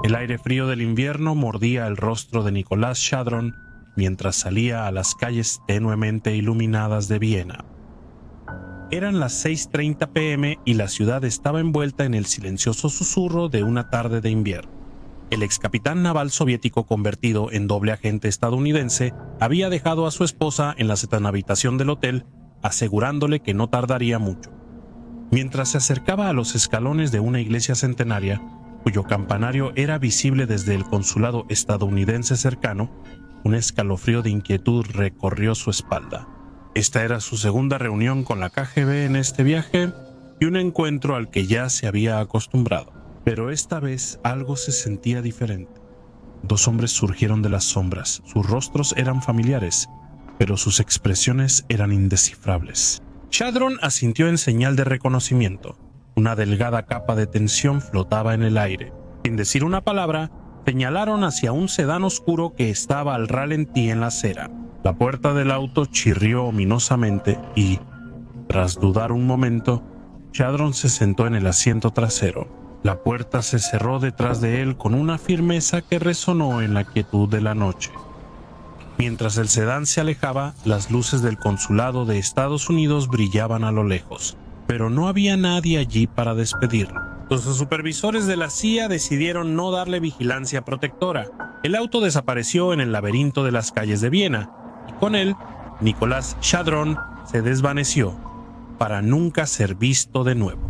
El aire frío del invierno mordía el rostro de Nicolás Shadron mientras salía a las calles tenuemente iluminadas de Viena. Eran las 6:30 p.m. y la ciudad estaba envuelta en el silencioso susurro de una tarde de invierno. El excapitán naval soviético convertido en doble agente estadounidense había dejado a su esposa en la habitación del hotel, asegurándole que no tardaría mucho. Mientras se acercaba a los escalones de una iglesia centenaria, cuyo campanario era visible desde el consulado estadounidense cercano, un escalofrío de inquietud recorrió su espalda. Esta era su segunda reunión con la KGB en este viaje y un encuentro al que ya se había acostumbrado. Pero esta vez algo se sentía diferente. Dos hombres surgieron de las sombras. Sus rostros eran familiares, pero sus expresiones eran indescifrables. Shadron asintió en señal de reconocimiento. Una delgada capa de tensión flotaba en el aire. Sin decir una palabra, señalaron hacia un sedán oscuro que estaba al ralentí en la acera. La puerta del auto chirrió ominosamente y, tras dudar un momento, Shadron se sentó en el asiento trasero. La puerta se cerró detrás de él con una firmeza que resonó en la quietud de la noche. Mientras el sedán se alejaba, las luces del consulado de Estados Unidos brillaban a lo lejos, pero no había nadie allí para despedirlo. Los supervisores de la CIA decidieron no darle vigilancia protectora. El auto desapareció en el laberinto de las calles de Viena, y con él, Nicolás Shadron se desvaneció, para nunca ser visto de nuevo.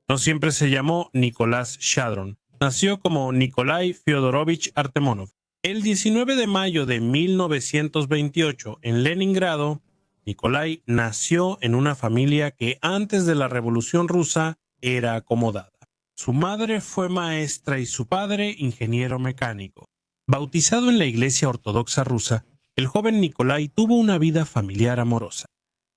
No siempre se llamó Nicolás Shadron. Nació como Nikolai Fyodorovich Artemonov. El 19 de mayo de 1928, en Leningrado, Nikolai nació en una familia que antes de la Revolución Rusa era acomodada. Su madre fue maestra y su padre ingeniero mecánico. Bautizado en la Iglesia Ortodoxa rusa, el joven Nikolai tuvo una vida familiar amorosa.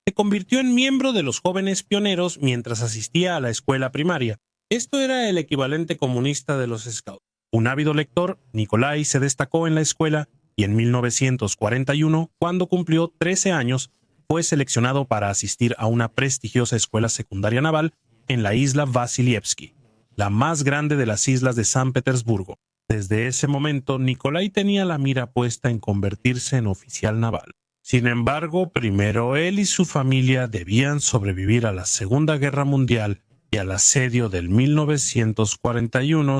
Se convirtió en miembro de los jóvenes pioneros mientras asistía a la escuela primaria. Esto era el equivalente comunista de los Scouts. Un ávido lector, Nikolai se destacó en la escuela y en 1941, cuando cumplió 13 años, fue seleccionado para asistir a una prestigiosa escuela secundaria naval en la isla Vasilievsky, la más grande de las islas de San Petersburgo. Desde ese momento, Nikolai tenía la mira puesta en convertirse en oficial naval. Sin embargo, primero él y su familia debían sobrevivir a la Segunda Guerra Mundial y al asedio del 1941,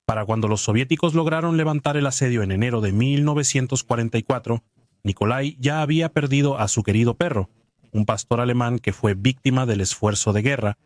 para cuando los soviéticos lograron levantar el asedio en enero de 1944, Nikolai ya había perdido a su querido perro, un pastor alemán que fue víctima del esfuerzo de guerra,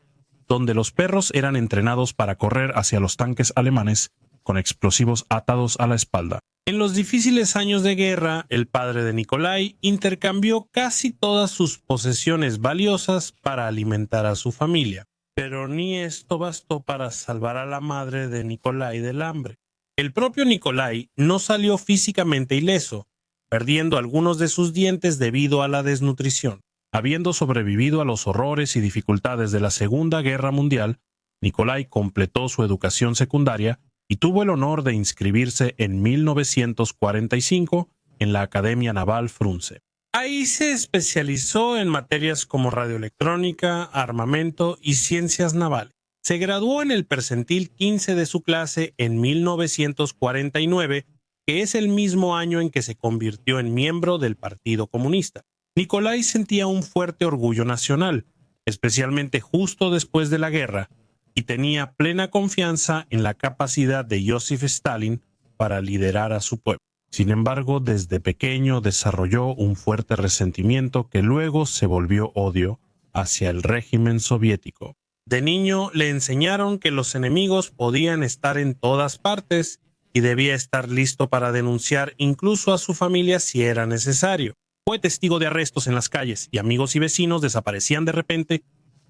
donde los perros eran entrenados para correr hacia los tanques alemanes con explosivos atados a la espalda. En los difíciles años de guerra, el padre de Nikolai intercambió casi todas sus posesiones valiosas para alimentar a su familia. Pero ni esto bastó para salvar a la madre de Nikolai del hambre. El propio Nikolai no salió físicamente ileso, perdiendo algunos de sus dientes debido a la desnutrición. Habiendo sobrevivido a los horrores y dificultades de la Segunda Guerra Mundial, Nikolai completó su educación secundaria y tuvo el honor de inscribirse en 1945 en la Academia Naval Frunze. Ahí se especializó en materias como radioelectrónica, armamento y ciencias navales. Se graduó en el percentil 15 de su clase en 1949, que es el mismo año en que se convirtió en miembro del Partido Comunista. Nikolai sentía un fuerte orgullo nacional, especialmente justo después de la guerra, y tenía plena confianza en la capacidad de Joseph Stalin para liderar a su pueblo. Sin embargo, desde pequeño desarrolló un fuerte resentimiento que luego se volvió odio hacia el régimen soviético. De niño le enseñaron que los enemigos podían estar en todas partes y debía estar listo para denunciar incluso a su familia si era necesario. Fue testigo de arrestos en las calles y amigos y vecinos desaparecían de repente,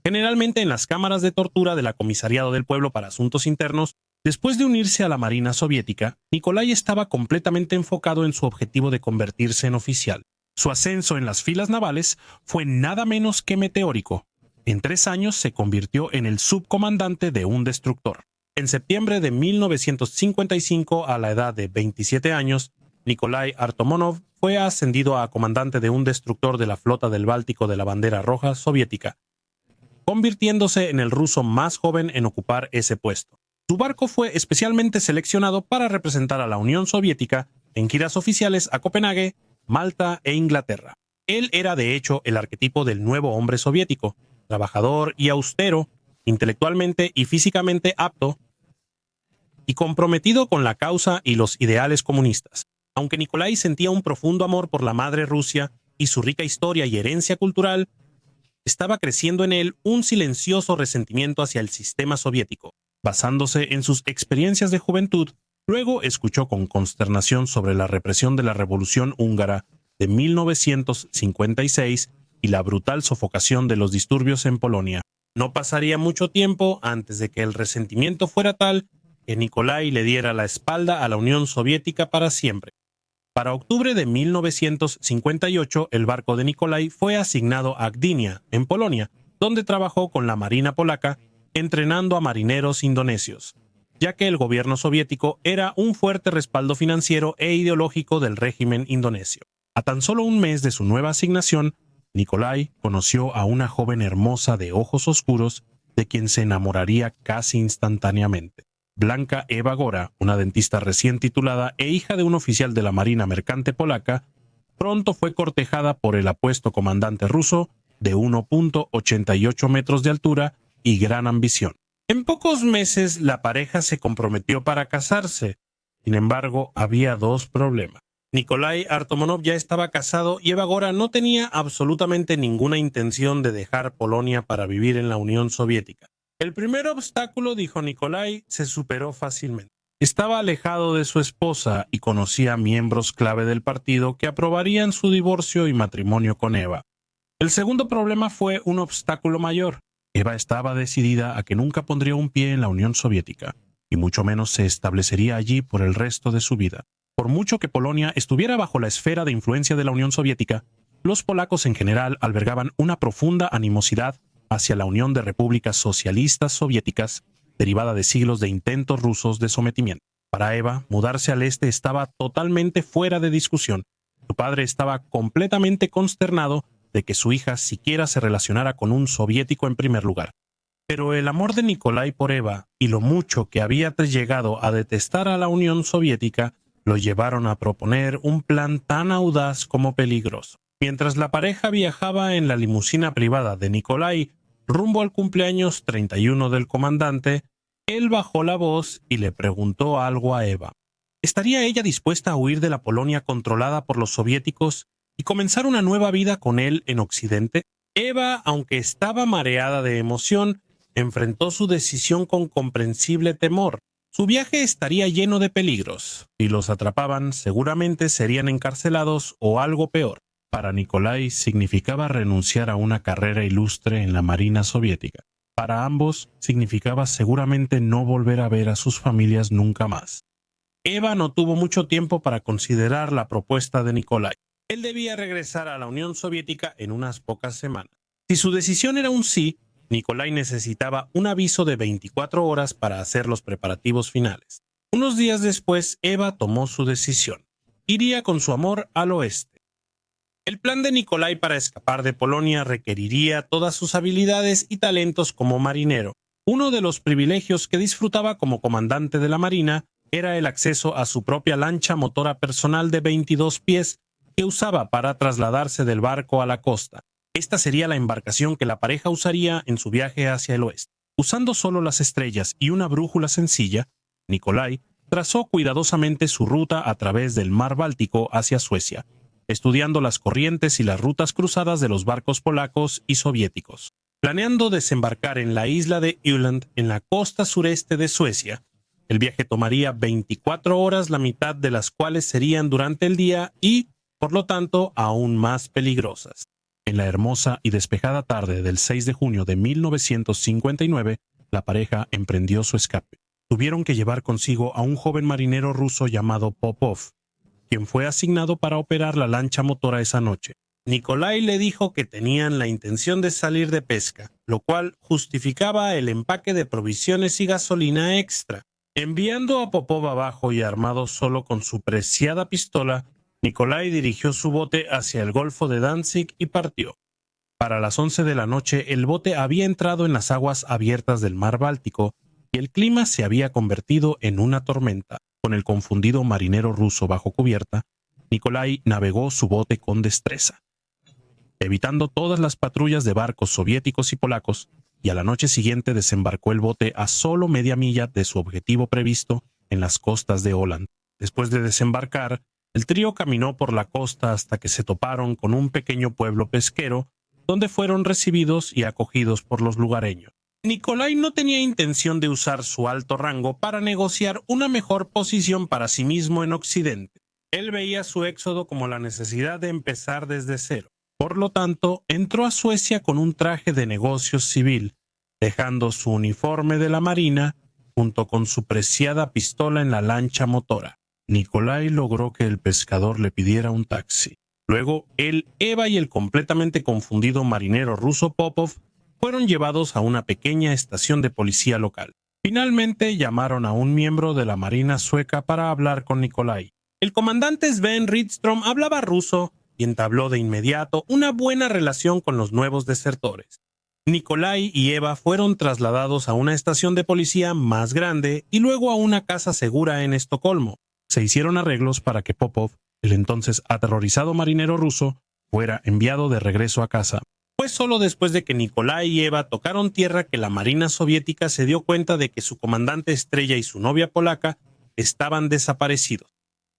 generalmente en las cámaras de tortura de la Comisariado del Pueblo para Asuntos Internos. Después de unirse a la Marina Soviética, Nikolai estaba completamente enfocado en su objetivo de convertirse en oficial. Su ascenso en las filas navales fue nada menos que meteórico. En 3 años se convirtió en el subcomandante de un destructor. En septiembre de 1955, a la edad de 27 años, Nikolai Artomonov fue ascendido a comandante de un destructor de la flota del Báltico de la bandera roja soviética, convirtiéndose en el ruso más joven en ocupar ese puesto. Su barco fue especialmente seleccionado para representar a la Unión Soviética en giras oficiales a Copenhague, Malta e Inglaterra. Él era de hecho el arquetipo del nuevo hombre soviético, trabajador y austero, intelectualmente y físicamente apto y comprometido con la causa y los ideales comunistas. Aunque Nikolai sentía un profundo amor por la madre Rusia y su rica historia y herencia cultural, estaba creciendo en él un silencioso resentimiento hacia el sistema soviético. Basándose en sus experiencias de juventud, luego escuchó con consternación sobre la represión de la Revolución Húngara de 1956 y la brutal sofocación de los disturbios en Polonia. No pasaría mucho tiempo antes de que el resentimiento fuera tal que Nikolai le diera la espalda a la Unión Soviética para siempre. Para octubre de 1958, el barco de Nikolai fue asignado a Gdynia, en Polonia, donde trabajó con la Marina polaca, entrenando a marineros indonesios, ya que el gobierno soviético era un fuerte respaldo financiero e ideológico del régimen indonesio. A tan solo un mes de su nueva asignación, Nikolai conoció a una joven hermosa de ojos oscuros, de quien se enamoraría casi instantáneamente. Blanka Eva Gora, una dentista recién titulada e hija de un oficial de la Marina Mercante polaca, pronto fue cortejada por el apuesto comandante ruso de 1.88 metros de altura y gran ambición. En pocos meses la pareja se comprometió para casarse. Sin embargo, había dos problemas. Nikolai Artomonov ya estaba casado y Eva Gora no tenía absolutamente ninguna intención de dejar Polonia para vivir en la Unión Soviética. El primer obstáculo, dijo Nikolai, se superó fácilmente. Estaba alejado de su esposa y conocía miembros clave del partido que aprobarían su divorcio y matrimonio con Eva. El segundo problema fue un obstáculo mayor. Eva estaba decidida a que nunca pondría un pie en la Unión Soviética, y mucho menos se establecería allí por el resto de su vida. Por mucho que Polonia estuviera bajo la esfera de influencia de la Unión Soviética, los polacos en general albergaban una profunda animosidad hacia la Unión de Repúblicas Socialistas Soviéticas, derivada de siglos de intentos rusos de sometimiento. Para Eva, mudarse al este estaba totalmente fuera de discusión. Su padre estaba completamente consternado de que su hija siquiera se relacionara con un soviético en primer lugar. Pero el amor de Nikolai por Eva y lo mucho que había llegado a detestar a la Unión Soviética lo llevaron a proponer un plan tan audaz como peligroso. Mientras la pareja viajaba en la limusina privada de Nikolai rumbo al cumpleaños 31 del comandante, él bajó la voz y le preguntó algo a Eva. ¿Estaría ella dispuesta a huir de la Polonia controlada por los soviéticos y comenzar una nueva vida con él en Occidente? Eva, aunque estaba mareada de emoción, enfrentó su decisión con comprensible temor. Su viaje estaría lleno de peligros. Si los atrapaban, seguramente serían encarcelados o algo peor. Para Nikolai significaba renunciar a una carrera ilustre en la Marina soviética. Para ambos significaba seguramente no volver a ver a sus familias nunca más. Eva no tuvo mucho tiempo para considerar la propuesta de Nikolai. Él debía regresar a la Unión Soviética en unas pocas semanas. Si su decisión era un sí, Nikolai necesitaba un aviso de 24 horas para hacer los preparativos finales. Unos días después, Eva tomó su decisión. Iría con su amor al oeste. El plan de Nikolai para escapar de Polonia requeriría todas sus habilidades y talentos como marinero. Uno de los privilegios que disfrutaba como comandante de la Marina era el acceso a su propia lancha motora personal de 22 pies que usaba para trasladarse del barco a la costa. Esta sería la embarcación que la pareja usaría en su viaje hacia el oeste. Usando solo las estrellas y una brújula sencilla, Nikolai trazó cuidadosamente su ruta a través del mar Báltico hacia Suecia, estudiando las corrientes y las rutas cruzadas de los barcos polacos y soviéticos. Planeando desembarcar en la isla de Öland, en la costa sureste de Suecia, el viaje tomaría 24 horas, la mitad de las cuales serían durante el día y, por lo tanto, aún más peligrosas. En la hermosa y despejada tarde del 6 de junio de 1959, la pareja emprendió su escape. Tuvieron que llevar consigo a un joven marinero ruso llamado Popov, quien fue asignado para operar la lancha motora esa noche. Nikolai le dijo que tenían la intención de salir de pesca, lo cual justificaba el empaque de provisiones y gasolina extra. Enviando a Popov abajo y armado solo con su preciada pistola, Nikolai dirigió su bote hacia el Golfo de Danzig y partió. Para las 11 de la noche, el bote había entrado en las aguas abiertas del mar Báltico y el clima se había convertido en una tormenta. Con el confundido marinero ruso bajo cubierta, Nikolai navegó su bote con destreza, evitando todas las patrullas de barcos soviéticos y polacos, y a la noche siguiente desembarcó el bote a solo media milla de su objetivo previsto en las costas de Åland. Después de desembarcar, el trío caminó por la costa hasta que se toparon con un pequeño pueblo pesquero, donde fueron recibidos y acogidos por los lugareños. Nikolai no tenía intención de usar su alto rango para negociar una mejor posición para sí mismo en Occidente. Él veía su éxodo como la necesidad de empezar desde cero. Por lo tanto, entró a Suecia con un traje de negocios civil, dejando su uniforme de la marina junto con su preciada pistola en la lancha motora. Nikolai logró que el pescador le pidiera un taxi. Luego, él, Eva y el completamente confundido marinero ruso Popov fueron llevados a una pequeña estación de policía local. Finalmente llamaron a un miembro de la marina sueca para hablar con Nikolai. El comandante Sven Rydström hablaba ruso y entabló de inmediato una buena relación con los nuevos desertores. Nikolai y Eva fueron trasladados a una estación de policía más grande y luego a una casa segura en Estocolmo. Se hicieron arreglos para que Popov, el entonces aterrorizado marinero ruso, fuera enviado de regreso a casa. Fue solo después de que Nikolai y Eva tocaron tierra que la Marina soviética se dio cuenta de que su comandante estrella y su novia polaca estaban desaparecidos.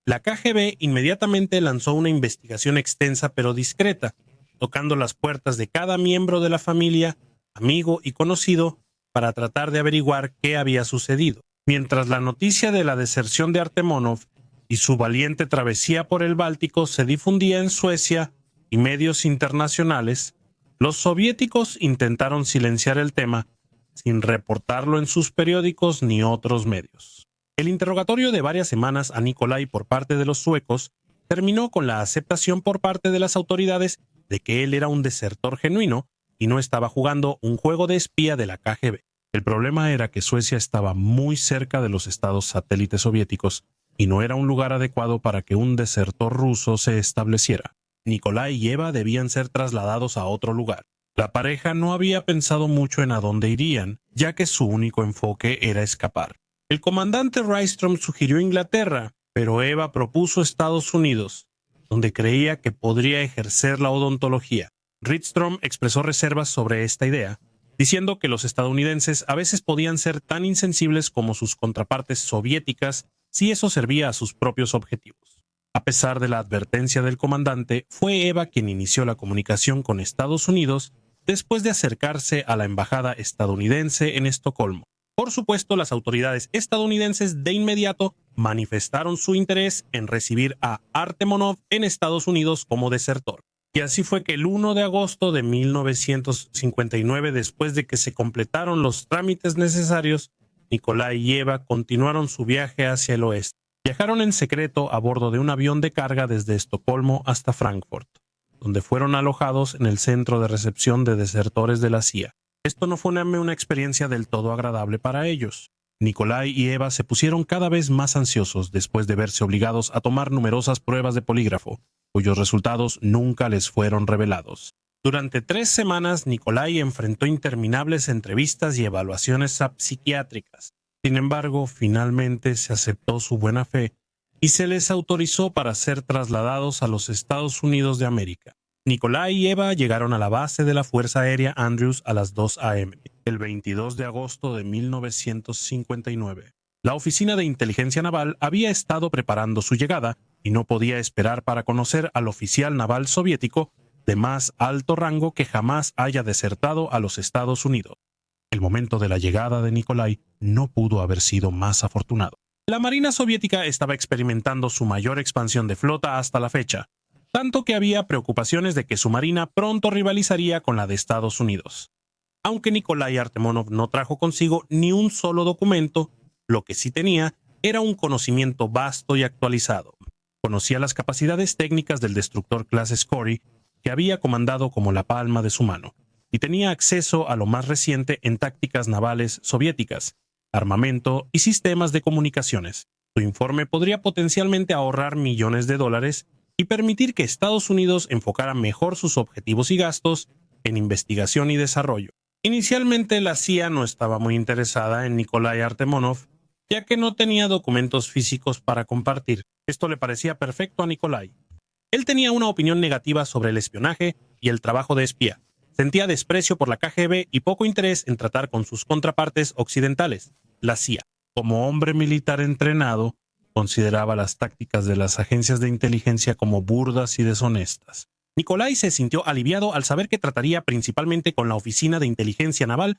La KGB inmediatamente lanzó una investigación extensa pero discreta, tocando las puertas de cada miembro de la familia, amigo y conocido, para tratar de averiguar qué había sucedido. Mientras la noticia de la deserción de Artemonov y su valiente travesía por el Báltico se difundía en Suecia y medios internacionales, los soviéticos intentaron silenciar el tema sin reportarlo en sus periódicos ni otros medios. El interrogatorio de varias semanas a Nikolai por parte de los suecos terminó con la aceptación por parte de las autoridades de que él era un desertor genuino y no estaba jugando un juego de espía de la KGB. El problema era que Suecia estaba muy cerca de los estados satélites soviéticos y no era un lugar adecuado para que un desertor ruso se estableciera. Nikolai y Eva debían ser trasladados a otro lugar. La pareja no había pensado mucho en a dónde irían, ya que su único enfoque era escapar. El comandante Rydström sugirió Inglaterra, pero Eva propuso Estados Unidos, donde creía que podría ejercer la odontología. Rydström expresó reservas sobre esta idea, diciendo que los estadounidenses a veces podían ser tan insensibles como sus contrapartes soviéticas si eso servía a sus propios objetivos. A pesar de la advertencia del comandante, fue Eva quien inició la comunicación con Estados Unidos después de acercarse a la embajada estadounidense en Estocolmo. Por supuesto, las autoridades estadounidenses de inmediato manifestaron su interés en recibir a Artemonov en Estados Unidos como desertor. Y así fue que el 1 de agosto de 1959, después de que se completaron los trámites necesarios, Nikolai y Eva continuaron su viaje hacia el oeste. Viajaron en secreto a bordo de un avión de carga desde Estocolmo hasta Frankfurt, donde fueron alojados en el centro de recepción de desertores de la CIA. Esto no fue una experiencia del todo agradable para ellos. Nikolai y Eva se pusieron cada vez más ansiosos después de verse obligados a tomar numerosas pruebas de polígrafo, cuyos resultados nunca les fueron revelados. Durante 3 semanas, Nikolai enfrentó interminables entrevistas y evaluaciones psiquiátricas. Sin embargo, finalmente se aceptó su buena fe y se les autorizó para ser trasladados a los Estados Unidos de América. Nikolai y Eva llegaron a la base de la Fuerza Aérea Andrews a las 2 a.m., el 22 de agosto de 1959. La Oficina de Inteligencia Naval había estado preparando su llegada y no podía esperar para conocer al oficial naval soviético de más alto rango que jamás haya desertado a los Estados Unidos. El momento de la llegada de Nikolai no pudo haber sido más afortunado. La Marina soviética estaba experimentando su mayor expansión de flota hasta la fecha, tanto que había preocupaciones de que su marina pronto rivalizaría con la de Estados Unidos. Aunque Nikolai Artemonov no trajo consigo ni un solo documento, lo que sí tenía era un conocimiento vasto y actualizado. Conocía las capacidades técnicas del destructor clase Scotty, que había comandado como la palma de su mano, y tenía acceso a lo más reciente en tácticas navales soviéticas, armamento y sistemas de comunicaciones. Su informe podría potencialmente ahorrar millones de dólares y permitir que Estados Unidos enfocara mejor sus objetivos y gastos en investigación y desarrollo. Inicialmente la CIA no estaba muy interesada en Nikolai Artemonov, ya que no tenía documentos físicos para compartir. Esto le parecía perfecto a Nikolai. Él tenía una opinión negativa sobre el espionaje y el trabajo de espía. Sentía desprecio por la KGB y poco interés en tratar con sus contrapartes occidentales, la CIA. Como hombre militar entrenado, consideraba las tácticas de las agencias de inteligencia como burdas y deshonestas. Nikolai se sintió aliviado al saber que trataría principalmente con la Oficina de Inteligencia Naval,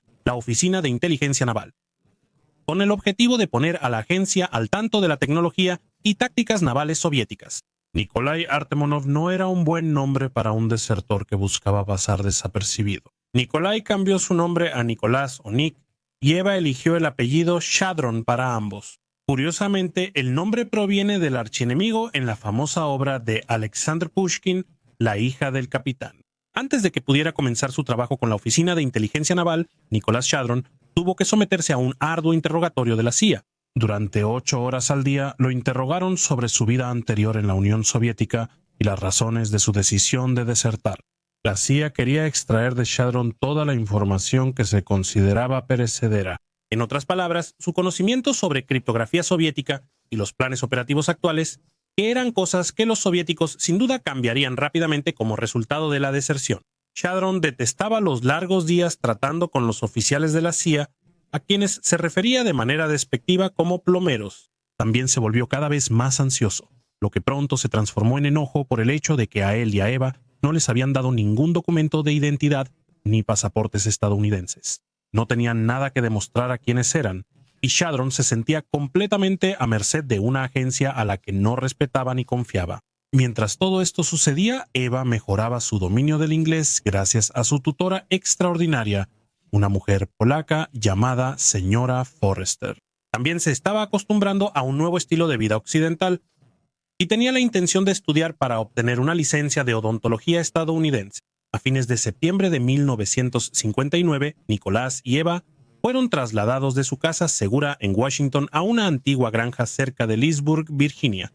con el objetivo de poner a la agencia al tanto de la tecnología y tácticas navales soviéticas. Nikolai Artemonov no era un buen nombre para un desertor que buscaba pasar desapercibido. Nikolai cambió su nombre a Nicolás o Nick, y Eva eligió el apellido Shadron para ambos. Curiosamente, el nombre proviene del archienemigo en la famosa obra de Alexander Pushkin, La hija del capitán. Antes de que pudiera comenzar su trabajo con la Oficina de Inteligencia Naval, Nicolás Shadron tuvo que someterse a un arduo interrogatorio de la CIA. Durante 8 horas al día lo interrogaron sobre su vida anterior en la Unión Soviética y las razones de su decisión de desertar. La CIA quería extraer de Shadron toda la información que se consideraba perecedera. En otras palabras, su conocimiento sobre criptografía soviética y los planes operativos actuales, que eran cosas que los soviéticos sin duda cambiarían rápidamente como resultado de la deserción. Shadron detestaba los largos días tratando con los oficiales de la CIA, a quienes se refería de manera despectiva como plomeros. También se volvió cada vez más ansioso, lo que pronto se transformó en enojo por el hecho de que a él y a Eva no les habían dado ningún documento de identidad ni pasaportes estadounidenses. No tenían nada que demostrar a quiénes eran, y Shadron se sentía completamente a merced de una agencia a la que no respetaba ni confiaba. Mientras todo esto sucedía, Eva mejoraba su dominio del inglés gracias a su tutora extraordinaria, una mujer polaca llamada señora Forrester. También se estaba acostumbrando a un nuevo estilo de vida occidental y tenía la intención de estudiar para obtener una licencia de odontología estadounidense. A fines de septiembre de 1959, Nicolás y Eva fueron trasladados de su casa segura en Washington a una antigua granja cerca de Leesburg, Virginia,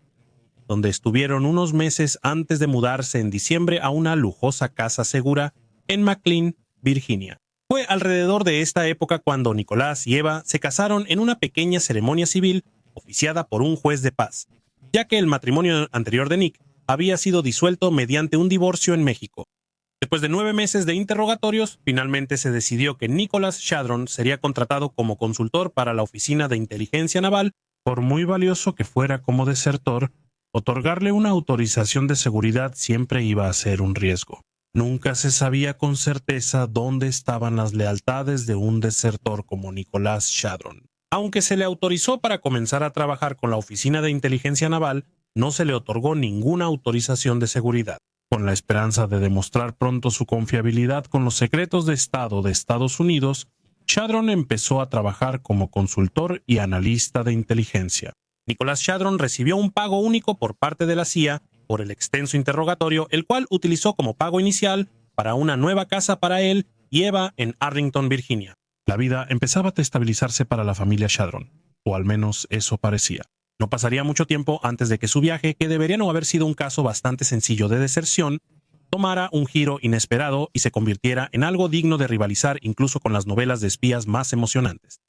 donde estuvieron unos meses antes de mudarse en diciembre a una lujosa casa segura en McLean, Virginia. Fue alrededor de esta época cuando Nicolás y Eva se casaron en una pequeña ceremonia civil oficiada por un juez de paz, ya que el matrimonio anterior de Nick había sido disuelto mediante un divorcio en México. Después de 9 meses de interrogatorios, finalmente se decidió que Nicolás Shadron sería contratado como consultor para la Oficina de Inteligencia Naval. Por muy valioso que fuera como desertor, otorgarle una autorización de seguridad siempre iba a ser un riesgo. Nunca se sabía con certeza dónde estaban las lealtades de un desertor como Nicolás Shadron. Aunque se le autorizó para comenzar a trabajar con la Oficina de Inteligencia Naval, no se le otorgó ninguna autorización de seguridad. Con la esperanza de demostrar pronto su confiabilidad con los secretos de Estado de Estados Unidos, Shadron empezó a trabajar como consultor y analista de inteligencia. Nicolás Shadron recibió un pago único por parte de la CIA por el extenso interrogatorio, el cual utilizó como pago inicial para una nueva casa para él y Eva en Arlington, Virginia. La vida empezaba a estabilizarse para la familia Shadron, o al menos eso parecía. No pasaría mucho tiempo antes de que su viaje, que debería no haber sido un caso bastante sencillo de deserción, tomara un giro inesperado y se convirtiera en algo digno de rivalizar incluso con las novelas de espías más emocionantes.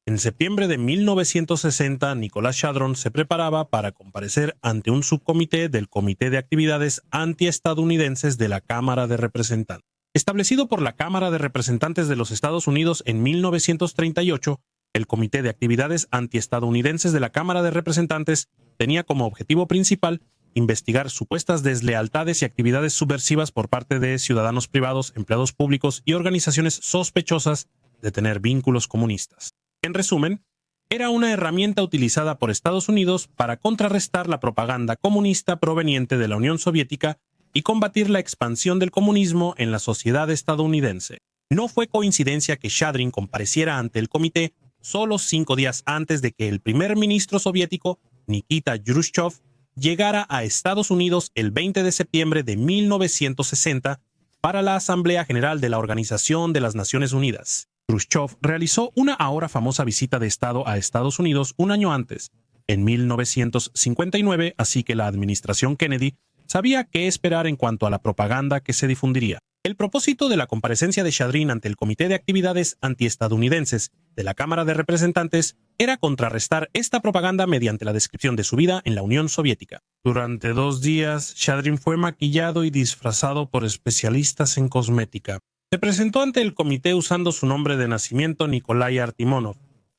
En septiembre de 1960, Nicolás Shadron se preparaba para comparecer ante un subcomité del Comité de Actividades Antiestadounidenses de la Cámara de Representantes. Establecido por la Cámara de Representantes de los Estados Unidos en 1938, el Comité de Actividades Antiestadounidenses de la Cámara de Representantes tenía como objetivo principal investigar supuestas deslealtades y actividades subversivas por parte de ciudadanos privados, empleados públicos y organizaciones sospechosas de tener vínculos comunistas. En resumen, era una herramienta utilizada por Estados Unidos para contrarrestar la propaganda comunista proveniente de la Unión Soviética y combatir la expansión del comunismo en la sociedad estadounidense. No fue coincidencia que Shadron compareciera ante el comité solo 5 días antes de que el primer ministro soviético, Nikita Khrushchev, llegara a Estados Unidos el 20 de septiembre de 1960 para la Asamblea General de la Organización de las Naciones Unidas. Khrushchev realizó una ahora famosa visita de Estado a Estados Unidos un año antes, en 1959, así que la administración Kennedy sabía qué esperar en cuanto a la propaganda que se difundiría. El propósito de la comparecencia de Shadrin ante el Comité de Actividades Antiestadounidenses de la Cámara de Representantes era contrarrestar esta propaganda mediante la descripción de su vida en la Unión Soviética. Durante 2 días, Shadrin fue maquillado y disfrazado por especialistas en cosmética. Se presentó ante el comité usando su nombre de nacimiento Nikolai Artimonov,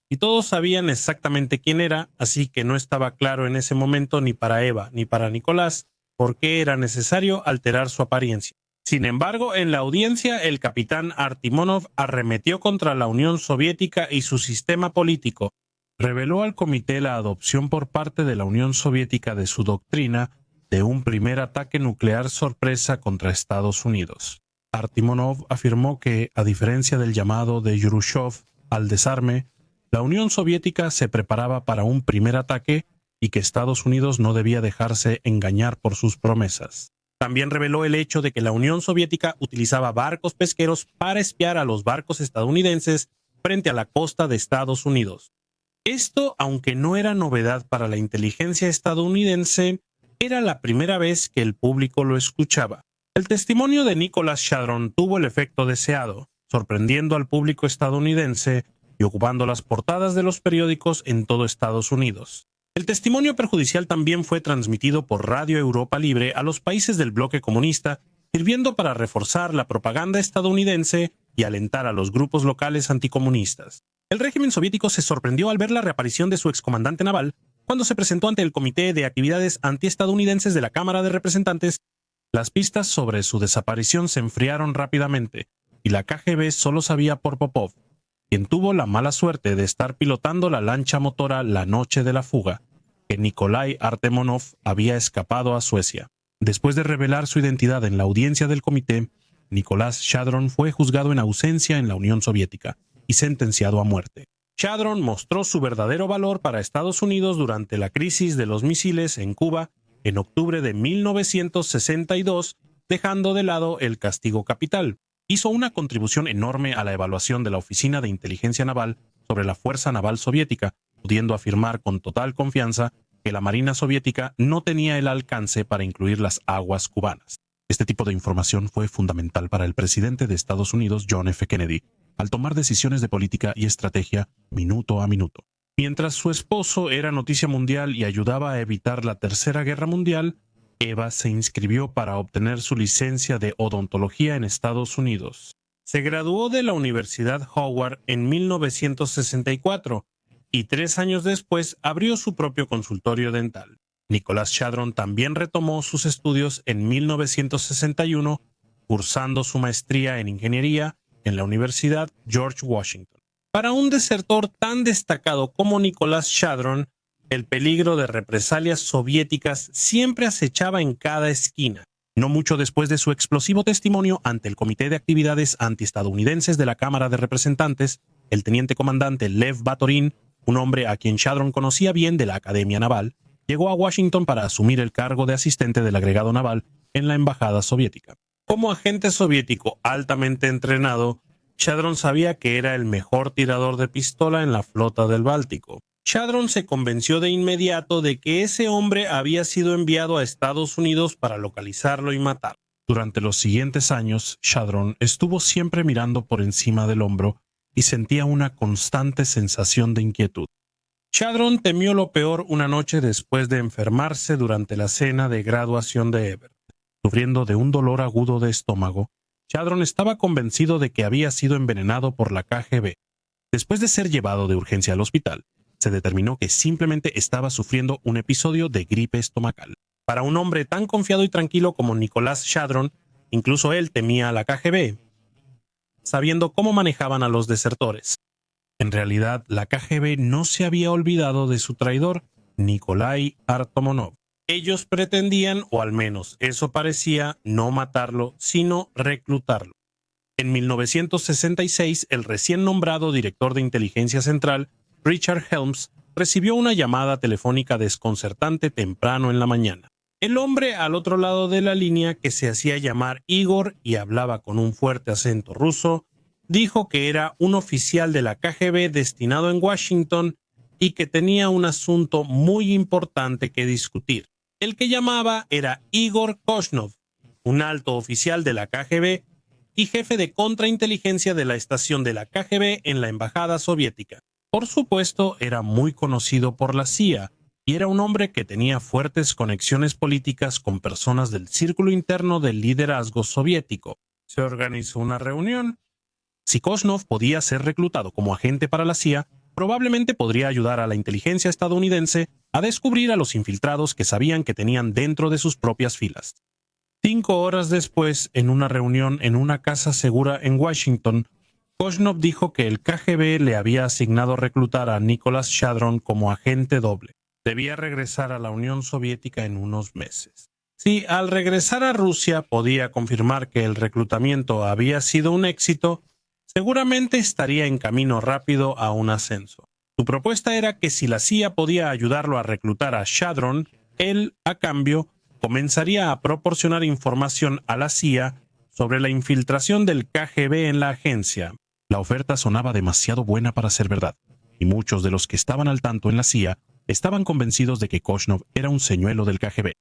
y todos sabían exactamente quién era, así que no estaba claro en ese momento ni para Eva ni para Nicolás por qué era necesario alterar su apariencia. Sin embargo, en la audiencia, el capitán Artimonov arremetió contra la Unión Soviética y su sistema político. Reveló al comité la adopción por parte de la Unión Soviética de su doctrina de un primer ataque nuclear sorpresa contra Estados Unidos. Artimonov afirmó que, a diferencia del llamado de Khrushchev al desarme, la Unión Soviética se preparaba para un primer ataque y que Estados Unidos no debía dejarse engañar por sus promesas. También reveló el hecho de que la Unión Soviética utilizaba barcos pesqueros para espiar a los barcos estadounidenses frente a la costa de Estados Unidos. Esto, aunque no era novedad para la inteligencia estadounidense, era la primera vez que el público lo escuchaba. El testimonio de Nicolás Shadron tuvo el efecto deseado, sorprendiendo al público estadounidense y ocupando las portadas de los periódicos en todo Estados Unidos. El testimonio perjudicial también fue transmitido por Radio Europa Libre a los países del bloque comunista, sirviendo para reforzar la propaganda estadounidense y alentar a los grupos locales anticomunistas. El régimen soviético se sorprendió al ver la reaparición de su excomandante naval cuando se presentó ante el Comité de Actividades Antiestadounidenses de la Cámara de Representantes. Las pistas sobre su desaparición se enfriaron rápidamente, y la KGB solo sabía por Popov, quien tuvo la mala suerte de estar pilotando la lancha motora la noche de la fuga, que Nikolai Artemonov había escapado a Suecia. Después de revelar su identidad en la audiencia del comité, Nicolás Shadron fue juzgado en ausencia en la Unión Soviética y sentenciado a muerte. Shadron mostró su verdadero valor para Estados Unidos durante la crisis de los misiles en Cuba en octubre de 1962, dejando de lado el castigo capital. Hizo una contribución enorme a la evaluación de la Oficina de Inteligencia Naval sobre la Fuerza Naval Soviética, pudiendo afirmar con total confianza que la Marina Soviética no tenía el alcance para incluir las aguas cubanas. Este tipo de información fue fundamental para el presidente de Estados Unidos, John F. Kennedy, al tomar decisiones de política y estrategia minuto a minuto. Mientras su esposo era noticia mundial y ayudaba a evitar la Tercera Guerra Mundial, Eva se inscribió para obtener su licencia de odontología en Estados Unidos. Se graduó de la Universidad Howard en 1964 y 3 años después abrió su propio consultorio dental. Nicolás Shadron también retomó sus estudios en 1961, cursando su maestría en ingeniería en la Universidad George Washington. Para un desertor tan destacado como Nicolás Shadron, el peligro de represalias soviéticas siempre acechaba en cada esquina. No mucho después de su explosivo testimonio ante el Comité de Actividades Antiestadounidenses de la Cámara de Representantes, el teniente comandante Lev Batorin, un hombre a quien Shadron conocía bien de la Academia Naval, llegó a Washington para asumir el cargo de asistente del agregado naval en la embajada soviética. Como agente soviético altamente entrenado, Shadron sabía que era el mejor tirador de pistola en la flota del Báltico. Shadron se convenció de inmediato de que ese hombre había sido enviado a Estados Unidos para localizarlo y matarlo. Durante los siguientes años, Shadron estuvo siempre mirando por encima del hombro y sentía una constante sensación de inquietud. Shadron temió lo peor una noche después de enfermarse durante la cena de graduación de Ebert. Sufriendo de un dolor agudo de estómago, Shadron estaba convencido de que había sido envenenado por la KGB. Después de ser llevado de urgencia al hospital, se determinó que simplemente estaba sufriendo un episodio de gripe estomacal. Para un hombre tan confiado y tranquilo como Nicolás Shadron, incluso él temía a la KGB, sabiendo cómo manejaban a los desertores. En realidad, la KGB no se había olvidado de su traidor, Nikolai Artomonov. Ellos pretendían, o al menos eso parecía, no matarlo, sino reclutarlo. En 1966, el recién nombrado director de inteligencia central, Richard Helms, recibió una llamada telefónica desconcertante temprano en la mañana. El hombre al otro lado de la línea, que se hacía llamar Igor y hablaba con un fuerte acento ruso, dijo que era un oficial de la KGB destinado en Washington y que tenía un asunto muy importante que discutir. El que llamaba era Igor Koshnov, un alto oficial de la KGB y jefe de contrainteligencia de la estación de la KGB en la embajada soviética. Por supuesto, era muy conocido por la CIA y era un hombre que tenía fuertes conexiones políticas con personas del círculo interno del liderazgo soviético. Se organizó una reunión. Si Koshnov podía ser reclutado como agente para la CIA, probablemente podría ayudar a la inteligencia estadounidense a descubrir a los infiltrados que sabían que tenían dentro de sus propias filas. 5 horas después, en una reunión en una casa segura en Washington, Koshnov dijo que el KGB le había asignado reclutar a Nicolás Shadron como agente doble. Debía regresar a la Unión Soviética en unos meses. Si al regresar a Rusia podía confirmar que el reclutamiento había sido un éxito, seguramente estaría en camino rápido a un ascenso. Su propuesta era que si la CIA podía ayudarlo a reclutar a Shadron, él, a cambio, comenzaría a proporcionar información a la CIA sobre la infiltración del KGB en la agencia. La oferta sonaba demasiado buena para ser verdad, y muchos de los que estaban al tanto en la CIA estaban convencidos de que Koshnov era un señuelo del KGB.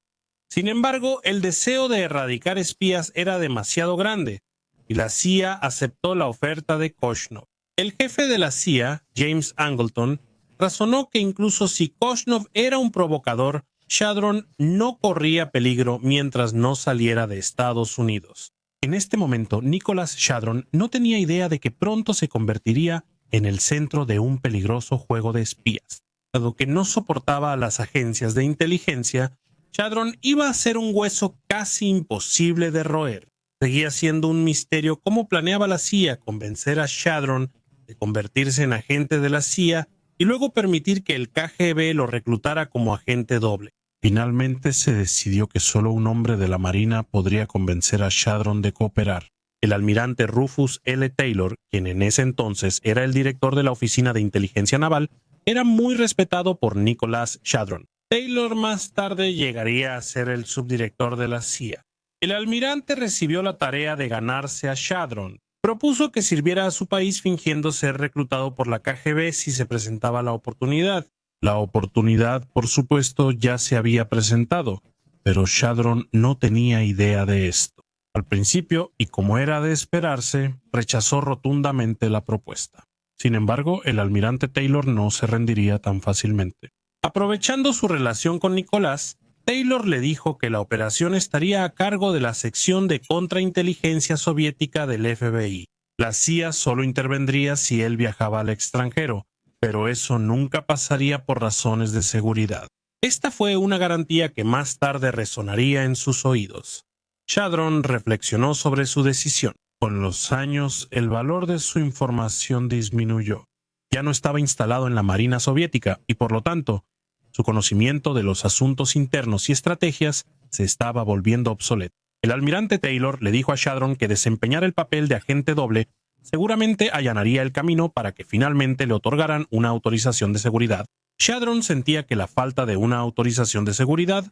Sin embargo, el deseo de erradicar espías era demasiado grande, y la CIA aceptó la oferta de Koshnov. El jefe de la CIA, James Angleton, razonó que incluso si Koshnov era un provocador, Shadron no corría peligro mientras no saliera de Estados Unidos. En este momento, Nicolás Shadron no tenía idea de que pronto se convertiría en el centro de un peligroso juego de espías. Dado que no soportaba a las agencias de inteligencia, Shadron iba a ser un hueso casi imposible de roer. Seguía siendo un misterio cómo planeaba la CIA convencer a Shadron de convertirse en agente de la CIA y luego permitir que el KGB lo reclutara como agente doble. Finalmente se decidió que solo un hombre de la Marina podría convencer a Shadron de cooperar. El almirante Rufus L. Taylor, quien en ese entonces era el director de la Oficina de Inteligencia Naval, era muy respetado por Nicolás Shadron. Taylor más tarde llegaría a ser el subdirector de la CIA. El almirante recibió la tarea de ganarse a Shadron. Propuso que sirviera a su país fingiendo ser reclutado por la KGB si se presentaba la oportunidad. La oportunidad, por supuesto, ya se había presentado, pero Shadron no tenía idea de esto. Al principio, y como era de esperarse, rechazó rotundamente la propuesta. Sin embargo, el almirante Taylor no se rendiría tan fácilmente. Aprovechando su relación con Nicolás, Taylor le dijo que la operación estaría a cargo de la sección de contrainteligencia soviética del FBI. La CIA solo intervendría si él viajaba al extranjero, pero eso nunca pasaría por razones de seguridad. Esta fue una garantía que más tarde resonaría en sus oídos. Shadron reflexionó sobre su decisión. Con los años, el valor de su información disminuyó. Ya no estaba instalado en la Marina soviética y, por lo tanto, su conocimiento de los asuntos internos y estrategias se estaba volviendo obsoleto. El almirante Taylor le dijo a Shadron que desempeñar el papel de agente doble seguramente allanaría el camino para que finalmente le otorgaran una autorización de seguridad. Shadron sentía que la falta de una autorización de seguridad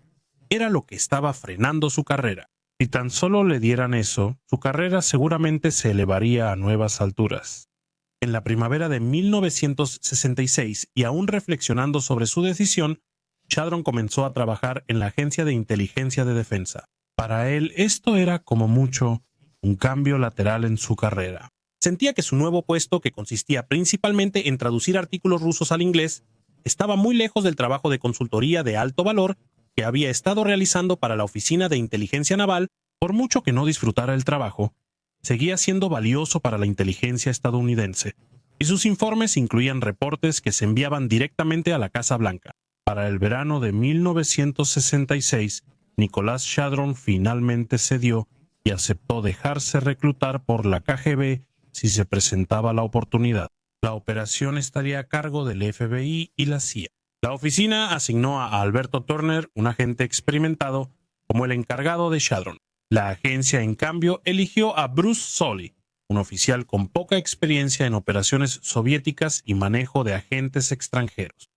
era lo que estaba frenando su carrera. Si tan solo le dieran eso, su carrera seguramente se elevaría a nuevas alturas. En la primavera de 1966, y aún reflexionando sobre su decisión, Shadron comenzó a trabajar en la Agencia de Inteligencia de Defensa. Para él, esto era, como mucho, un cambio lateral en su carrera. Sentía que su nuevo puesto, que consistía principalmente en traducir artículos rusos al inglés, estaba muy lejos del trabajo de consultoría de alto valor que había estado realizando para la Oficina de Inteligencia Naval. Por mucho que no disfrutara el trabajo, seguía siendo valioso para la inteligencia estadounidense, y sus informes incluían reportes que se enviaban directamente a la Casa Blanca. Para el verano de 1966, Nicolás Shadron finalmente cedió y aceptó dejarse reclutar por la KGB si se presentaba la oportunidad. La operación estaría a cargo del FBI y la CIA. La oficina asignó a Alberto Turner, un agente experimentado, como el encargado de Shadron. La agencia, en cambio, eligió a Bruce Solly, un oficial con poca experiencia en operaciones soviéticas y manejo de agentes extranjeros.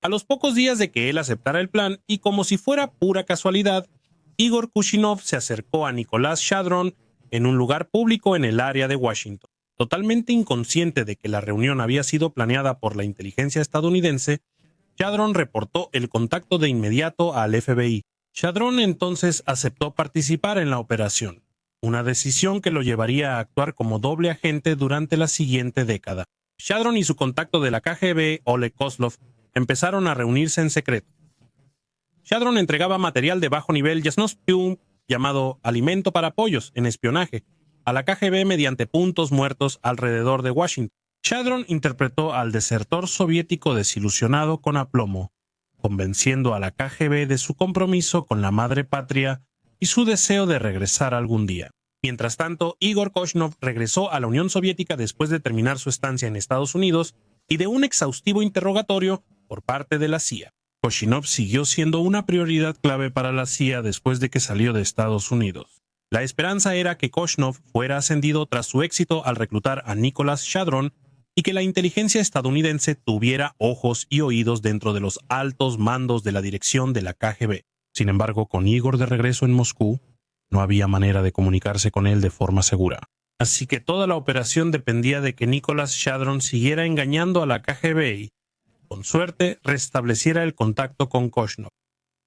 A los pocos días de que él aceptara el plan, y como si fuera pura casualidad, Igor Kushinov se acercó a Nicolás Shadron en un lugar público en el área de Washington. Totalmente inconsciente de que la reunión había sido planeada por la inteligencia estadounidense, Shadron reportó el contacto de inmediato al FBI. Shadron entonces aceptó participar en la operación, una decisión que lo llevaría a actuar como doble agente durante la siguiente década. Shadron y su contacto de la KGB, Oleg Kozlov, empezaron a reunirse en secreto. Shadron entregaba material de bajo nivel Yasnovspium, llamado alimento para pollos, en espionaje, a la KGB mediante puntos muertos alrededor de Washington. Shadron interpretó al desertor soviético desilusionado con aplomo, convenciendo a la KGB de su compromiso con la madre patria y su deseo de regresar algún día. Mientras tanto, Igor Koshnov regresó a la Unión Soviética después de terminar su estancia en Estados Unidos y de un exhaustivo interrogatorio por parte de la CIA. Koshnov siguió siendo una prioridad clave para la CIA después de que salió de Estados Unidos. La esperanza era que Koshnov fuera ascendido tras su éxito al reclutar a Nicolás Shadron y que la inteligencia estadounidense tuviera ojos y oídos dentro de los altos mandos de la dirección de la KGB. Sin embargo, con Igor de regreso en Moscú, no había manera de comunicarse con él de forma segura. Así que toda la operación dependía de que Nicolás Shadron siguiera engañando a la KGB y, con suerte, restableciera el contacto con Koshnov.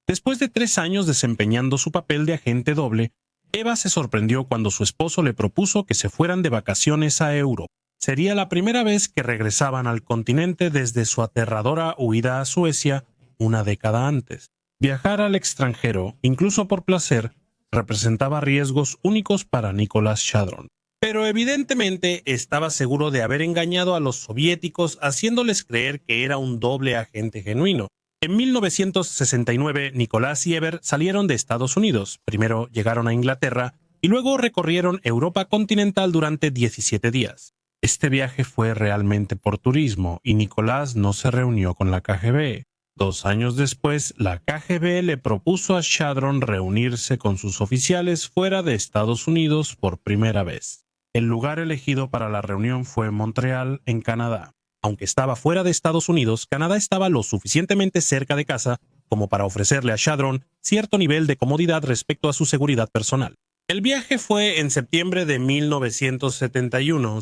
Después de 3 años desempeñando su papel de agente doble, Eva se sorprendió cuando su esposo le propuso que se fueran de vacaciones a Europa. Sería la primera vez que regresaban al continente desde su aterradora huida a Suecia una década antes. Viajar al extranjero, incluso por placer, representaba riesgos únicos para Nicolás Shadron. Pero evidentemente estaba seguro de haber engañado a los soviéticos haciéndoles creer que era un doble agente genuino. En 1969, Nicolás y Eber salieron de Estados Unidos. Primero llegaron a Inglaterra y luego recorrieron Europa continental durante 17 días. Este viaje fue realmente por turismo y Nicolás no se reunió con la KGB. 2 años después, la KGB le propuso a Shadron reunirse con sus oficiales fuera de Estados Unidos por primera vez. El lugar elegido para la reunión fue Montreal, en Canadá. Aunque estaba fuera de Estados Unidos, Canadá estaba lo suficientemente cerca de casa como para ofrecerle a Shadron cierto nivel de comodidad respecto a su seguridad personal. El viaje fue en septiembre de 1971.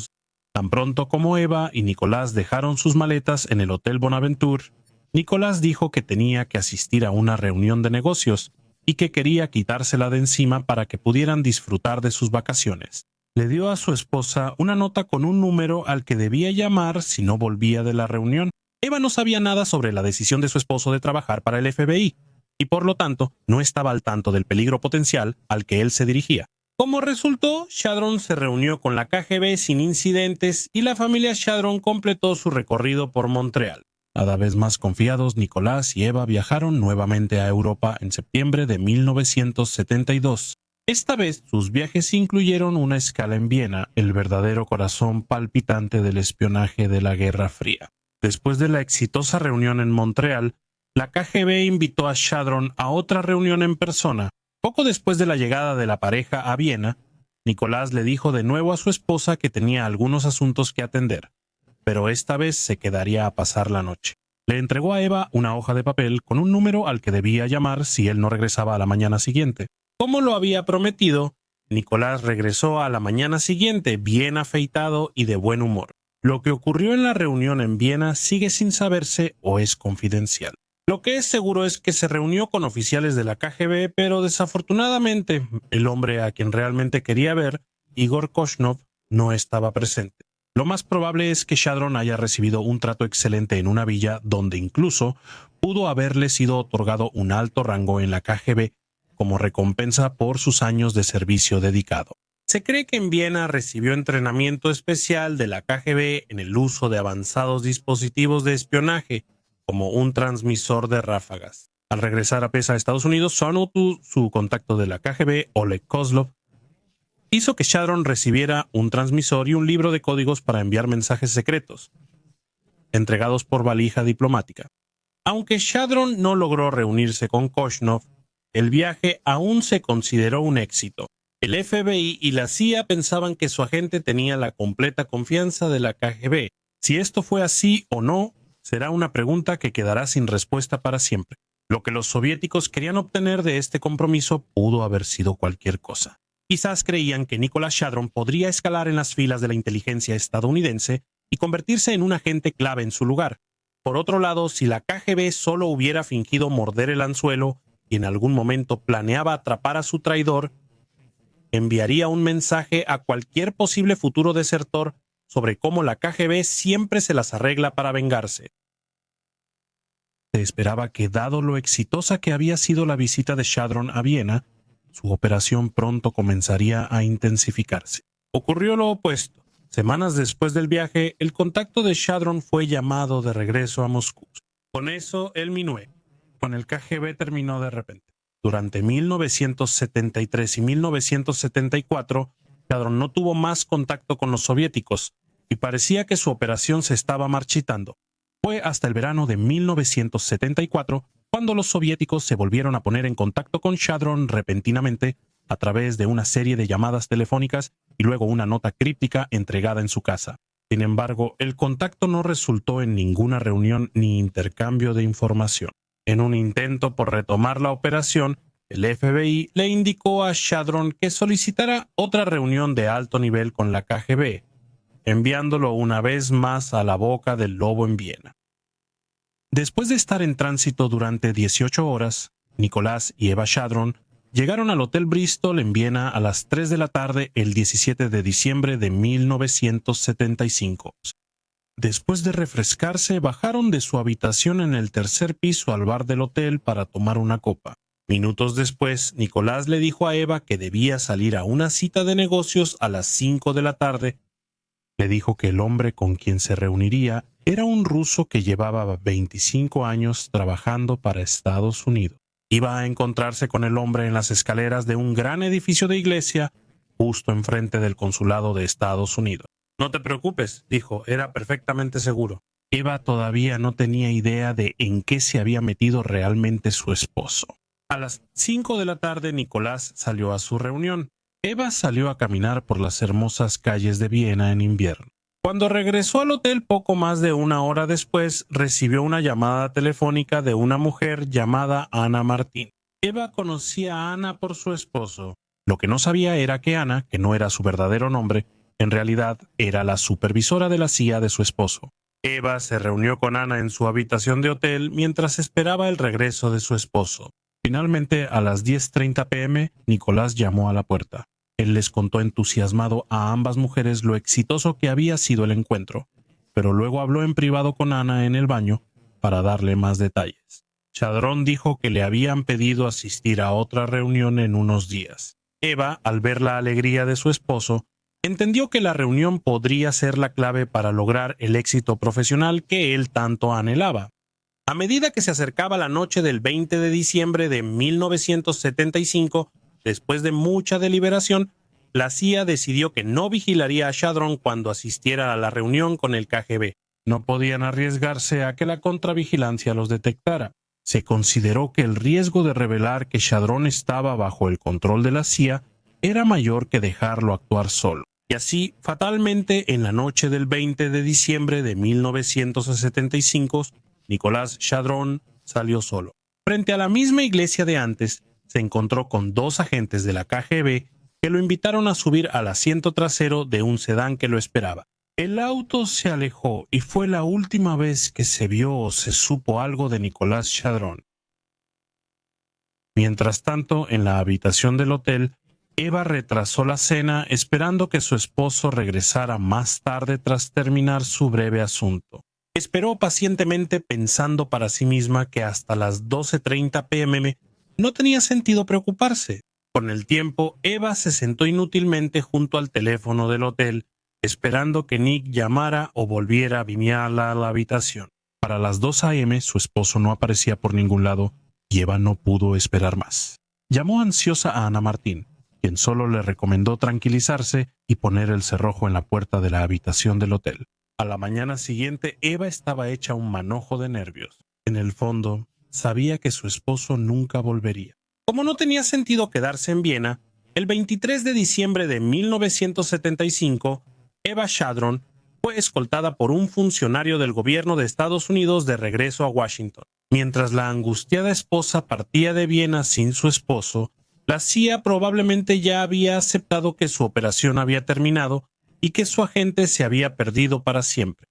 Tan pronto como Eva y Nicolás dejaron sus maletas en el Hotel Bonaventure, Nicolás dijo que tenía que asistir a una reunión de negocios y que quería quitársela de encima para que pudieran disfrutar de sus vacaciones. Le dio a su esposa una nota con un número al que debía llamar si no volvía de la reunión. Eva no sabía nada sobre la decisión de su esposo de trabajar para el FBI y por lo tanto no estaba al tanto del peligro potencial al que él se dirigía. Como resultó, Shadron se reunió con la KGB sin incidentes y la familia Shadron completó su recorrido por Montreal. Cada vez más confiados, Nicolás y Eva viajaron nuevamente a Europa en septiembre de 1972. Esta vez sus viajes incluyeron una escala en Viena, el verdadero corazón palpitante del espionaje de la Guerra Fría. Después de la exitosa reunión en Montreal, la KGB invitó a Shadron a otra reunión en persona. Poco después de la llegada de la pareja a Viena, Nicolás le dijo de nuevo a su esposa que tenía algunos asuntos que atender, pero esta vez se quedaría a pasar la noche. Le entregó a Eva una hoja de papel con un número al que debía llamar si él no regresaba a la mañana siguiente. Como lo había prometido, Nicolás regresó a la mañana siguiente bien afeitado y de buen humor. Lo que ocurrió en la reunión en Viena sigue sin saberse o es confidencial. Lo que es seguro es que se reunió con oficiales de la KGB, pero desafortunadamente el hombre a quien realmente quería ver, Igor Koshnov, no estaba presente. Lo más probable es que Shadron haya recibido un trato excelente en una villa donde incluso pudo haberle sido otorgado un alto rango en la KGB como recompensa por sus años de servicio dedicado. Se cree que en Viena recibió entrenamiento especial de la KGB en el uso de avanzados dispositivos de espionaje, como un transmisor de ráfagas. Al regresar a PES a Estados Unidos, su contacto de la KGB, Oleg Kozlov, hizo que Shadron recibiera un transmisor y un libro de códigos para enviar mensajes secretos, entregados por valija diplomática. Aunque Shadron no logró reunirse con Koshnov, el viaje aún se consideró un éxito. El FBI y la CIA pensaban que su agente tenía la completa confianza de la KGB. Si esto fue así o no, será una pregunta que quedará sin respuesta para siempre. Lo que los soviéticos querían obtener de este compromiso pudo haber sido cualquier cosa. Quizás creían que Nicolás Shadron podría escalar en las filas de la inteligencia estadounidense y convertirse en un agente clave en su lugar. Por otro lado, si la KGB solo hubiera fingido morder el anzuelo y en algún momento planeaba atrapar a su traidor, enviaría un mensaje a cualquier posible futuro desertor sobre cómo la KGB siempre se las arregla para vengarse. Se esperaba que, dado lo exitosa que había sido la visita de Shadron a Viena, su operación pronto comenzaría a intensificarse. Ocurrió lo opuesto. Semanas después del viaje, el contacto de Shadron fue llamado de regreso a Moscú. Con eso, el minué con el KGB terminó de repente. Durante 1973 y 1974, Shadron no tuvo más contacto con los soviéticos y parecía que su operación se estaba marchitando. Fue hasta el verano de 1974 cuando los soviéticos se volvieron a poner en contacto con Shadron repentinamente a través de una serie de llamadas telefónicas y luego una nota críptica entregada en su casa. Sin embargo, el contacto no resultó en ninguna reunión ni intercambio de información. En un intento por retomar la operación, el FBI le indicó a Shadron que solicitara otra reunión de alto nivel con la KGB, enviándolo una vez más a la boca del lobo en Viena. Después de estar en tránsito durante 18 horas, Nicolás y Eva Shadron llegaron al Hotel Bristol en Viena a las 3 de la tarde el 17 de diciembre de 1975. Después de refrescarse, bajaron de su habitación en el tercer piso al bar del hotel para tomar una copa. Minutos después, Nicolás le dijo a Eva que debía salir a una cita de negocios a las 5 de la tarde. Le dijo que el hombre con quien se reuniría era un ruso que llevaba 25 años trabajando para Estados Unidos. Iba a encontrarse con el hombre en las escaleras de un gran edificio de iglesia justo enfrente del consulado de Estados Unidos. No te preocupes, dijo, era perfectamente seguro. Eva todavía no tenía idea de en qué se había metido realmente su esposo. A las 5 de la tarde, Nicolás salió a su reunión. Eva salió a caminar por las hermosas calles de Viena en invierno. Cuando regresó al hotel poco más de una hora después, recibió una llamada telefónica de una mujer llamada Ana Martín. Eva conocía a Ana por su esposo. Lo que no sabía era que Ana, que no era su verdadero nombre, en realidad era la supervisora de la CIA de su esposo. Eva se reunió con Ana en su habitación de hotel mientras esperaba el regreso de su esposo. Finalmente, a las 10:30 p.m., Nicolás llamó a la puerta. Él les contó entusiasmado a ambas mujeres lo exitoso que había sido el encuentro, pero luego habló en privado con Ana en el baño para darle más detalles. Shadron dijo que le habían pedido asistir a otra reunión en unos días. Eva, al ver la alegría de su esposo, entendió que la reunión podría ser la clave para lograr el éxito profesional que él tanto anhelaba. A medida que se acercaba la noche del 20 de diciembre de 1975, después de mucha deliberación, la CIA decidió que no vigilaría a Shadron cuando asistiera a la reunión con el KGB. No podían arriesgarse a que la contravigilancia los detectara. Se consideró que el riesgo de revelar que Shadron estaba bajo el control de la CIA era mayor que dejarlo actuar solo. Y así, fatalmente, en la noche del 20 de diciembre de 1975, Nicolás Shadron salió solo. Frente a la misma iglesia de antes, se encontró con dos agentes de la KGB que lo invitaron a subir al asiento trasero de un sedán que lo esperaba. El auto se alejó y fue la última vez que se vio o se supo algo de Nicolás Shadron. Mientras tanto, en la habitación del hotel, Eva retrasó la cena esperando que su esposo regresara más tarde tras terminar su breve asunto. Esperó pacientemente pensando para sí misma que hasta las 12:30 p.m. no tenía sentido preocuparse. Con el tiempo, Eva se sentó inútilmente junto al teléfono del hotel, esperando que Nick llamara o volviera a vinearla a la habitación. Para las 2 a.m. su esposo no aparecía por ningún lado y Eva no pudo esperar más. Llamó ansiosa a Ana Martín, quien solo le recomendó tranquilizarse y poner el cerrojo en la puerta de la habitación del hotel. A la mañana siguiente, Eva estaba hecha un manojo de nervios. En el fondo, sabía que su esposo nunca volvería. Como no tenía sentido quedarse en Viena, el 23 de diciembre de 1975, Eva Shadron fue escoltada por un funcionario del gobierno de Estados Unidos de regreso a Washington. Mientras la angustiada esposa partía de Viena sin su esposo, La CIA probablemente ya había aceptado que su operación había terminado y que su agente se había perdido para siempre.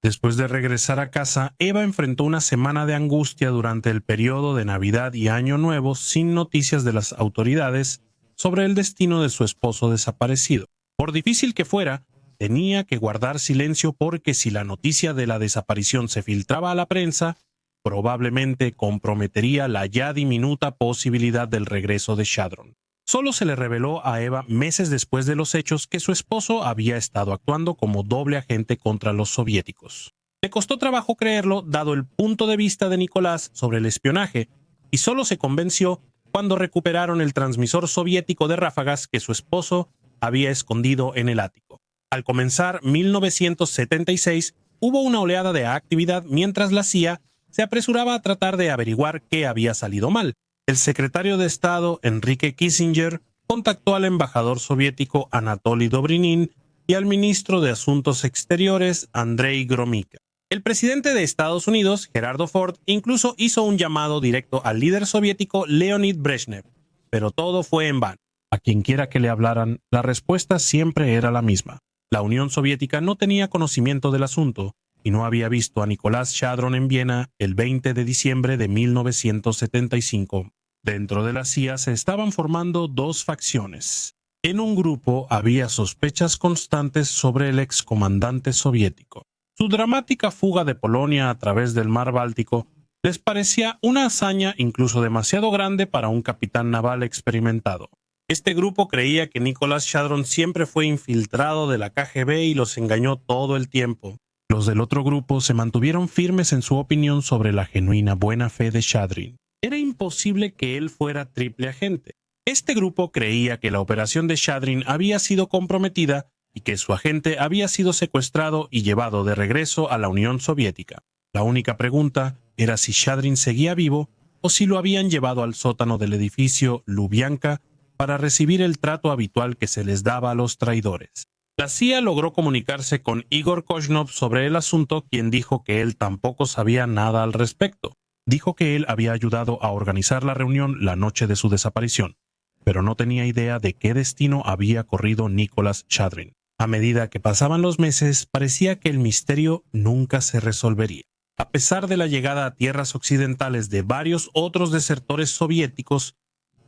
Después de regresar a casa, Eva enfrentó una semana de angustia durante el periodo de Navidad y Año Nuevo sin noticias de las autoridades sobre el destino de su esposo desaparecido. Por difícil que fuera, tenía que guardar silencio porque si la noticia de la desaparición se filtraba a la prensa, probablemente comprometería la ya diminuta posibilidad del regreso de Shadron. Solo se le reveló a Eva meses después de los hechos que su esposo había estado actuando como doble agente contra los soviéticos. Le costó trabajo creerlo, dado el punto de vista de Nicolás sobre el espionaje, y solo se convenció cuando recuperaron el transmisor soviético de ráfagas que su esposo había escondido en el ático. Al comenzar 1976, hubo una oleada de actividad mientras la CIA se apresuraba a tratar de averiguar qué había salido mal. El secretario de Estado, Enrique Kissinger, contactó al embajador soviético Anatoly Dobrinin y al ministro de Asuntos Exteriores, Andrei Gromyko. El presidente de Estados Unidos, Gerardo Ford, incluso hizo un llamado directo al líder soviético Leonid Brezhnev, pero todo fue en vano. A quienquiera que le hablaran, la respuesta siempre era la misma. La Unión Soviética no tenía conocimiento del asunto y no había visto a Nicolás Shadron en Viena el 20 de diciembre de 1975. Dentro de la CIA se estaban formando dos facciones. En un grupo había sospechas constantes sobre el excomandante soviético. Su dramática fuga de Polonia a través del mar Báltico les parecía una hazaña incluso demasiado grande para un capitán naval experimentado. Este grupo creía que Nicolás Shadron siempre fue infiltrado de la KGB y los engañó todo el tiempo. Los del otro grupo se mantuvieron firmes en su opinión sobre la genuina buena fe de Shadrin. Era imposible que él fuera triple agente. Este grupo creía que la operación de Shadrin había sido comprometida y que su agente había sido secuestrado y llevado de regreso a la Unión Soviética. La única pregunta era si Shadrin seguía vivo o si lo habían llevado al sótano del edificio Lubyanka para recibir el trato habitual que se les daba a los traidores. La CIA logró comunicarse con Igor Koshnov sobre el asunto, quien dijo que él tampoco sabía nada al respecto. Dijo que él había ayudado a organizar la reunión la noche de su desaparición, pero no tenía idea de qué destino había corrido Nicolás Shadrin. A medida que pasaban los meses, parecía que el misterio nunca se resolvería. A pesar de la llegada a tierras occidentales de varios otros desertores soviéticos,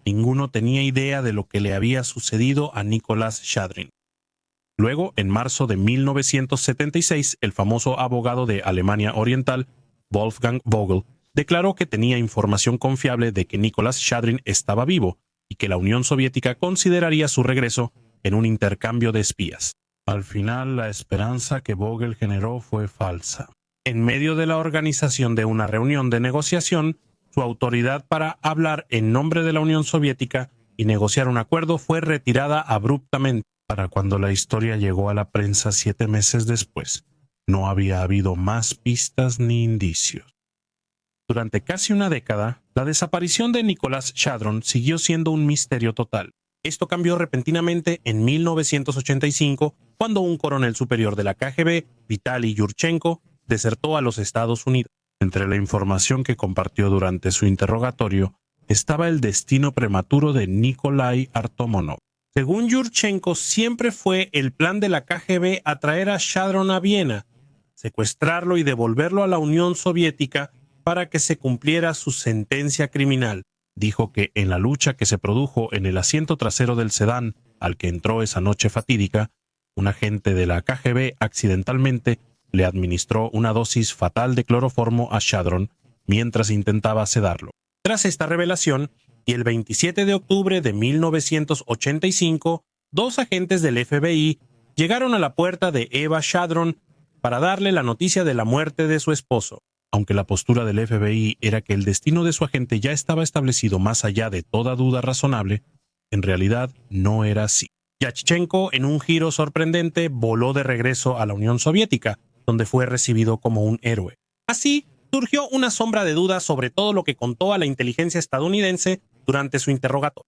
ninguno tenía idea de lo que le había sucedido a Nicolás Shadrin. Luego, en marzo de 1976, el famoso abogado de Alemania Oriental, Wolfgang Vogel, declaró que tenía información confiable de que Nicolás Shadrin estaba vivo y que la Unión Soviética consideraría su regreso en un intercambio de espías. Al final, la esperanza que Vogel generó fue falsa. En medio de la organización de una reunión de negociación, su autoridad para hablar en nombre de la Unión Soviética y negociar un acuerdo fue retirada abruptamente. Para cuando la historia llegó a la prensa 7 meses después, no había habido más pistas ni indicios. Durante casi una década, la desaparición de Nicolás Shadron siguió siendo un misterio total. Esto cambió repentinamente en 1985, cuando un coronel superior de la KGB, Vitaly Yurchenko, desertó a los Estados Unidos. Entre la información que compartió durante su interrogatorio estaba el destino prematuro de Nikolai Artomonov. Según Yurchenko, siempre fue el plan de la KGB atraer a Shadron a Viena, secuestrarlo y devolverlo a la Unión Soviética para que se cumpliera su sentencia criminal. Dijo que en la lucha que se produjo en el asiento trasero del sedán al que entró esa noche fatídica, un agente de la KGB accidentalmente le administró una dosis fatal de cloroformo a Shadron mientras intentaba sedarlo. Tras esta revelación, y el 27 de octubre de 1985, 2 agentes del FBI llegaron a la puerta de Eva Shadron para darle la noticia de la muerte de su esposo. Aunque la postura del FBI era que el destino de su agente ya estaba establecido más allá de toda duda razonable, en realidad no era así. Yashchenko, en un giro sorprendente, voló de regreso a la Unión Soviética, donde fue recibido como un héroe. Así, surgió una sombra de duda sobre todo lo que contó a la inteligencia estadounidense durante su interrogatorio.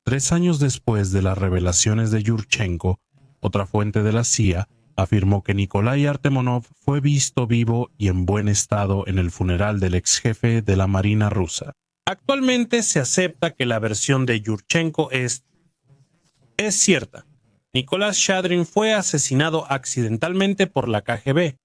3 años después de las revelaciones de Yurchenko, otra fuente de la CIA afirmó que Nikolai Artemonov fue visto vivo y en buen estado en el funeral del ex jefe de la Marina rusa. Actualmente se acepta que la versión de Yurchenko es cierta. Nicolás Shadrin fue asesinado accidentalmente por la KGB.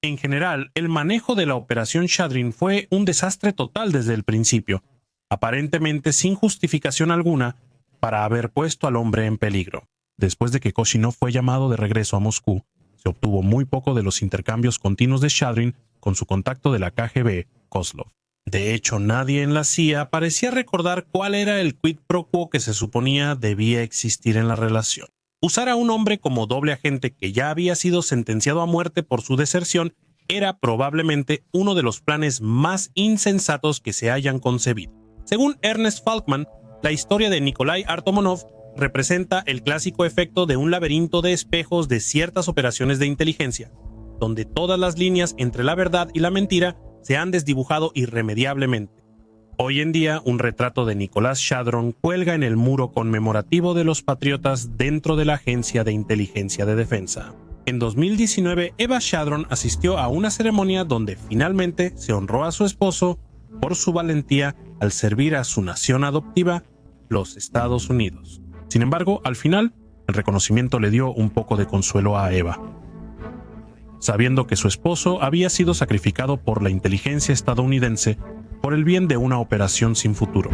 En general, el manejo de la operación Shadrin fue un desastre total desde el principio, aparentemente sin justificación alguna para haber puesto al hombre en peligro. Después de que Koshinov fue llamado de regreso a Moscú, se obtuvo muy poco de los intercambios continuos de Shadrin con su contacto de la KGB, Kozlov. De hecho, nadie en la CIA parecía recordar cuál era el quid pro quo que se suponía debía existir en la relación. Usar a un hombre como doble agente que ya había sido sentenciado a muerte por su deserción era probablemente uno de los planes más insensatos que se hayan concebido. Según Ernest Falkman, la historia de Nikolai Artomonov representa el clásico efecto de un laberinto de espejos de ciertas operaciones de inteligencia, donde todas las líneas entre la verdad y la mentira se han desdibujado irremediablemente. Hoy en día, un retrato de Nicolás Shadron cuelga en el muro conmemorativo de los patriotas dentro de la Agencia de Inteligencia de Defensa. En 2019, Eva Shadron asistió a una ceremonia donde finalmente se honró a su esposo por su valentía al servir a su nación adoptiva, los Estados Unidos. Sin embargo, al final, el reconocimiento le dio un poco de consuelo a Eva, sabiendo que su esposo había sido sacrificado por la inteligencia estadounidense por el bien de una operación sin futuro.